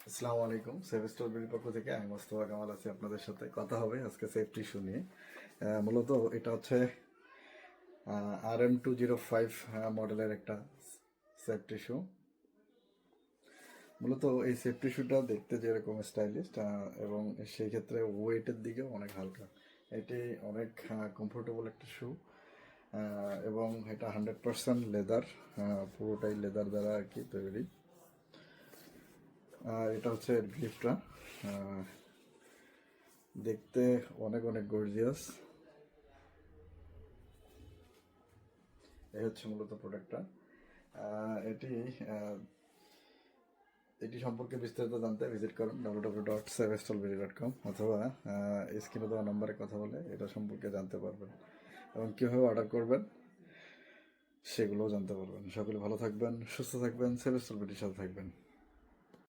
আসসালামু আলাইকুম। সেভেস্টর বিডির পক্ষ থেকে আমি মোস্তফা কামাল আছি, আপনাদের সাথে কথা হবে আজকে সেফটি ইস্যু নিয়ে। মূলত এটা হচ্ছে RM205 মডেলের একটা সেফটি ইস্যু। মূলত এই সেফটি ইস্যুটা দেখতে যেরকম স্টাইলিশ এবং সেই ক্ষেত্রে ওয়েটের দিকেও অনেক হালকা। এটি অনেক কমফোর্টেবল একটা শু এবং এটা 100% লেদার, পুরোটাই লেদার দ্বারা আর কি তৈরি। এটা হচ্ছে এর গ্রিপটা, দেখতে অনেক অনেক গর্জিয়াস। এই হচ্ছে মূলত প্রোডাক্টটা। এটি এটি সম্পর্কে বিস্তারিত জানতে ভিজিট করুন www.savestolbiri.com অথবা স্ক্রিনে দেওয়া নম্বরে কথা বলে এটা সম্পর্কে জানতে পারবেন এবং কীভাবে অর্ডার করবেন সেগুলোও জানতে পারবেন। সকলে ভালো থাকবেন, সুস্থ থাকবেন, সেভেস্টল বিডির সাথে থাকবেন।